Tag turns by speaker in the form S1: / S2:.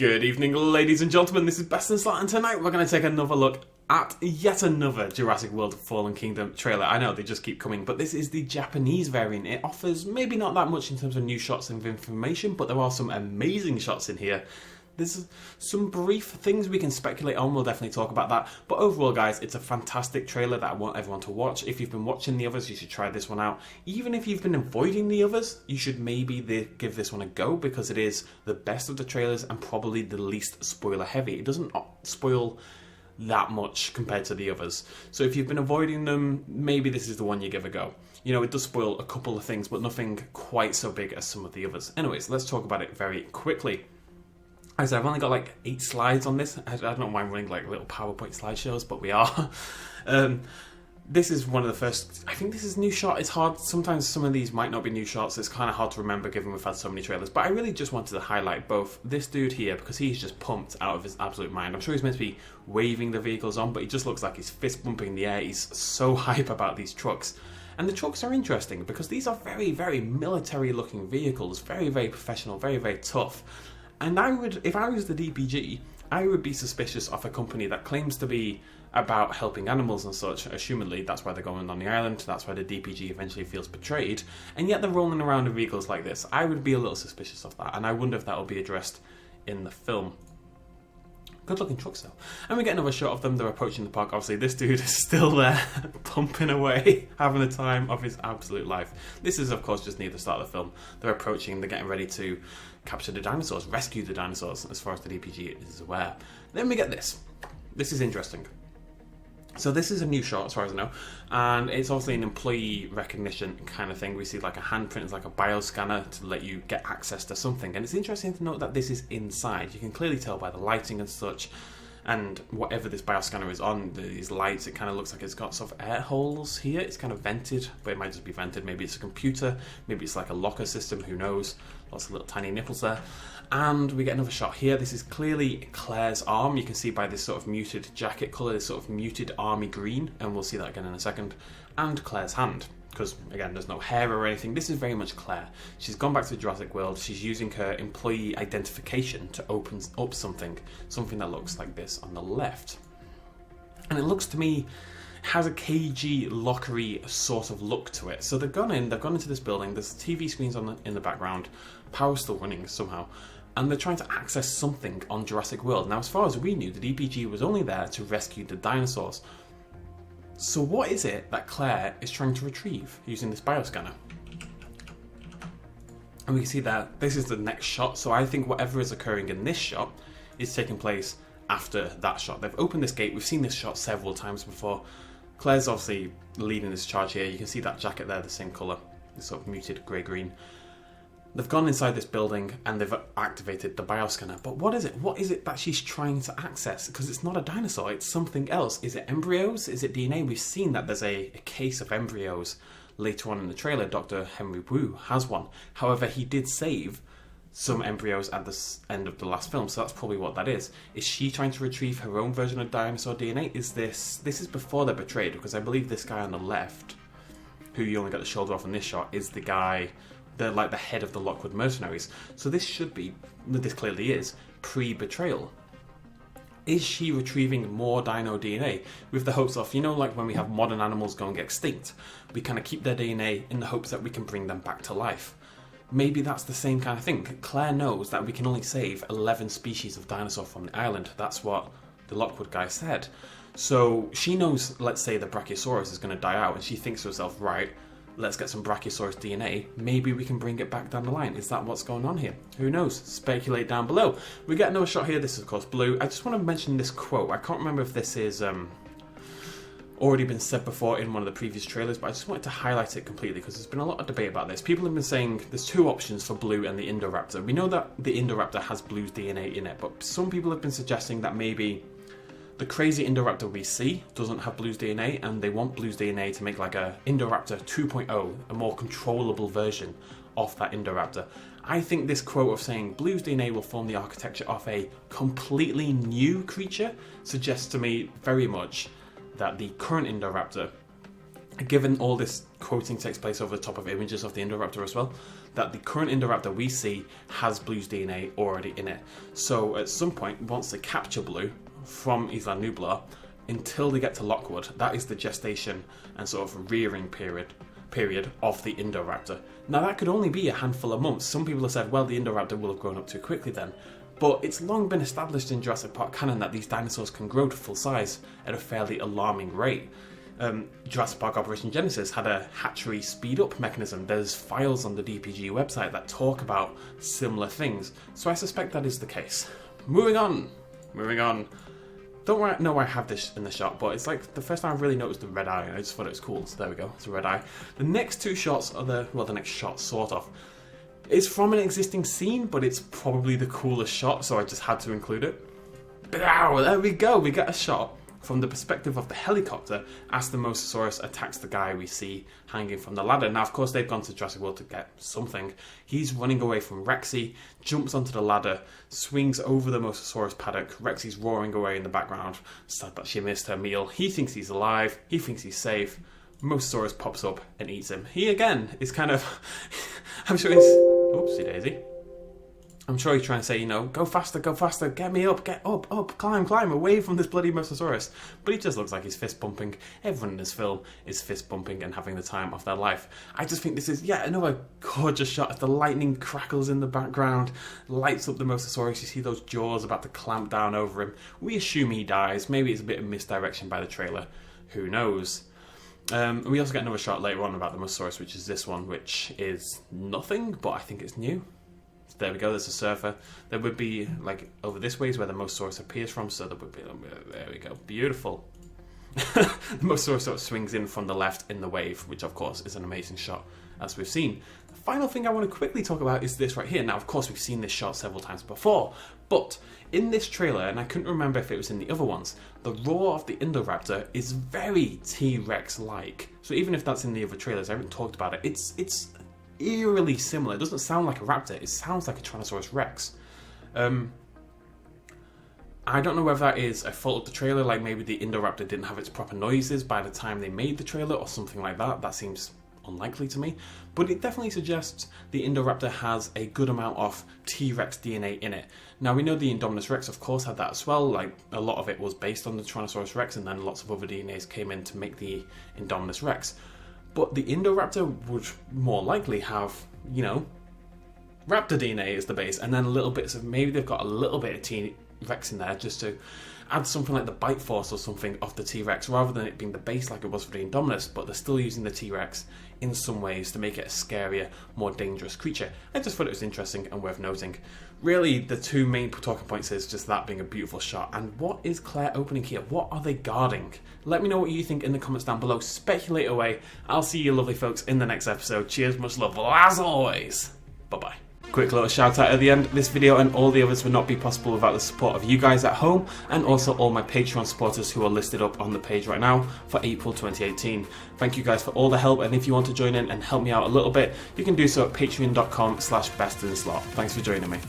S1: Good evening, ladies and gentlemen, this is BestInSlot, and tonight we're going to take another look at yet another Jurassic World Fallen Kingdom trailer. I know, they just keep coming, but this is the Japanese variant. It offers maybe not that much in terms of new shots and information, but there are some amazing shots in here. There's some brief things we can speculate on, we'll definitely talk about that. But overall, guys, it's a fantastic trailer that I want everyone to watch. If you've been watching the others, you should try this one out. Even if you've been avoiding the others, you should maybe give this one a go, because it is the best of the trailers and probably the least spoiler heavy. It doesn't spoil that much compared to the others. So if you've been avoiding them, maybe this is the one you give a go. You know, it does spoil a couple of things, but nothing quite so big as some of the others. Anyways, let's talk about it very quickly. As I said, I've only got like 8 slides on this. I don't know why I'm running like little PowerPoint slideshows, but we are. This is one of the first, I think this is a new shot. It's hard, sometimes some of these might not be new shots. It's kind of hard to remember given we've had so many trailers. But I really just wanted to highlight both this dude here, because he's just pumped out of his absolute mind. I'm sure he's meant to be waving the vehicles on, but he just looks like he's fist bumping in the air. He's so hype about these trucks. And the trucks are interesting because these are very, very military looking vehicles. Very, very professional, very, very tough. And I would, if I was the DPG, I would be suspicious of a company that claims to be about helping animals and such. Assumedly, that's why they're going on the island. That's why the DPG eventually feels betrayed. And yet they're rolling around in vehicles like this. I would be a little suspicious of that. And I wonder if that will be addressed in the film. Good looking trucks though. And we get another shot of them. They're approaching the park. Obviously, this dude is still there, pumping away, having the time of his absolute life. This is, of course, just near the start of the film. They're approaching. They're getting ready to capture the dinosaurs, rescue the dinosaurs, as far as the DPG is aware. Then we get this. This is interesting. So this is a new shot, as far as I know, and it's obviously an employee recognition kind of thing. We see like a handprint, it's like a bioscanner to let you get access to something. And it's interesting to note that this is inside. You can clearly tell by the lighting and such, and whatever this bioscanner is on, these lights, it kind of looks like it's got sort of air holes here. It's kind of vented, but it might just be vented. Maybe it's a computer, maybe it's like a locker system, who knows. Lots of little tiny nipples there. And we get another shot here. This is clearly Claire's arm. You can see by this sort of muted jacket colour, this sort of muted army green, and we'll see that again in a second. And Claire's hand, because again, there's no hair or anything. This is very much Claire. She's gone back to Jurassic World. She's using her employee identification to open up something that looks like this on the left. And it looks to me, has a cagey, lockery sort of look to it. So they've gone into this building. There's TV screens in the background. Power's still running somehow. And they're trying to access something on Jurassic World. Now, as far as we knew, the DPG was only there to rescue the dinosaurs. So what is it that Claire is trying to retrieve using this bioscanner? And we can see that this is the next shot. So I think whatever is occurring in this shot is taking place after that shot. They've opened this gate. We've seen this shot several times before. Claire's obviously leading this charge here. You can see that jacket there, the same colour, this sort of muted grey-green. They've gone inside this building and they've activated the bioscanner. But what is it? What is it that she's trying to access? Because it's not a dinosaur, it's something else. Is it embryos? Is it DNA? We've seen that there's a case of embryos later on in the trailer. Dr. Henry Wu has one. However, he did save some embryos at the end of the last film, so that's probably what that is. Is she trying to retrieve her own version of dinosaur DNA? This is before they're betrayed, because I believe this guy on the left, who you only got the shoulder off in this shot, is the guy, like the head of the Lockwood mercenaries. So this clearly is pre-betrayal. Is she retrieving more dino DNA with the hopes of, you know, like when we have modern animals go and get extinct, we kind of keep their DNA in the hopes that we can bring them back to life. Maybe that's the same kind of thing. Claire knows that we can only save 11 species of dinosaur from the island. That's what the Lockwood guy said. So she knows, let's say the Brachiosaurus is going to die out, and she thinks to herself, right, let's get some Brachiosaurus DNA. Maybe we can bring it back down the line. Is that what's going on here? Who knows? Speculate down below. We get another shot here. This is, of course, blue. I just want to mention this quote. I can't remember if this is already been said before in one of the previous trailers, but I just wanted to highlight it completely because there's been a lot of debate about this. People have been saying there's 2 options for Blue and the Indoraptor. We know that the Indoraptor has Blue's DNA in it, but some people have been suggesting that maybe the crazy Indoraptor we see doesn't have Blue's DNA, and they want Blue's DNA to make like a Indoraptor 2.0, a more controllable version of that Indoraptor. I think this quote of saying Blue's DNA will form the architecture of a completely new creature suggests to me very much that the current Indoraptor given all this quoting takes place over the top of images of the Indoraptor as well, that the current Indoraptor we see has Blue's DNA already in it. So at some point, once they capture Blue from Isla Nublar, until they get to Lockwood, that is the gestation and sort of rearing period of the Indoraptor. Now that could only be a handful of months. Some people have said, well, the Indoraptor will have grown up too quickly then. But it's long been established in Jurassic Park canon that these dinosaurs can grow to full size at a fairly alarming rate. Jurassic Park Operation Genesis had a hatchery speed-up mechanism. There's files on the DPG website that talk about similar things, so I suspect that is the case. Moving on. Don't know why I have this in the shot, but it's like the first time I've really noticed the red eye, and I just thought it was cool, so there we go, it's a red eye. The next two shots are the next shot, sort of. It's from an existing scene, but it's probably the coolest shot, so I just had to include it. Ow, there we go, we get a shot from the perspective of the helicopter as the Mosasaurus attacks the guy we see hanging from the ladder. Now, of course, they've gone to Jurassic World to get something. He's running away from Rexy, jumps onto the ladder, swings over the Mosasaurus paddock. Rexy's roaring away in the background, sad that she missed her meal. He thinks he's alive, he thinks he's safe. Mosasaurus pops up and eats him. He, again, is kind of... I'm sure he's... Oopsie daisy. I'm sure he's trying to say, you know, go faster, get me up, get up, climb, away from this bloody Mosasaurus. But he just looks like he's fist bumping. Everyone in this film is fist bumping and having the time of their life. I just think this is yet another gorgeous shot as the lightning crackles in the background, lights up the Mosasaurus. You see those jaws about to clamp down over him. We assume he dies. Maybe it's a bit of misdirection by the trailer. Who knows? We also get another shot later on about the Mosasaurus, which is this one, which is nothing, but I think it's new. There we go, there's a surfer. There would be, like, over this way is where the Mosasaurus appears from, so there would be, there we go, beautiful. The Mosasaurus sort of swings in from the left in the wave, which of course is an amazing shot, as we've seen. The final thing I want to quickly talk about is this right here. Now, of course, we've seen this shot several times before, but in this trailer, and I couldn't remember if it was in the other ones, the roar of the Indoraptor is very T-Rex-like. So even if that's in the other trailers, I haven't talked about it, it's eerily similar. It doesn't sound like a raptor, it sounds like a Tyrannosaurus Rex. I don't know whether that is a fault of the trailer, like maybe the Indoraptor didn't have its proper noises by the time they made the trailer or something like that. That seems unlikely to me, but it definitely suggests the Indoraptor has a good amount of T-Rex DNA in it. Now, we know the Indominus Rex of course had that as well, like a lot of it was based on the Tyrannosaurus Rex, and then lots of other DNAs came in to make the Indominus Rex. But the Indoraptor would more likely have, you know, raptor DNA as the base, and then little bits of, maybe they've got a little bit of T-Rex in there just to add something like the bite force or something of the T-Rex, rather than it being the base like it was for the Indominus, but they're still using the T-Rex in some ways to make it a scarier, more dangerous creature. I just thought it was interesting and worth noting. Really, the two main talking points is just that being a beautiful shot, and what is Claire opening here? What are they guarding? Let me know what you think in the comments down below. Speculate away. I'll see you lovely folks in the next episode. Cheers, much love, as always. Bye-bye. Quick little shout out at the end. This video and all the others would not be possible without the support of you guys at home, and also all my Patreon supporters who are listed up on the page right now for April 2018. Thank you guys for all the help, and if you want to join in and help me out a little bit, you can do so at patreon.com/bestinslot. Thanks for joining me.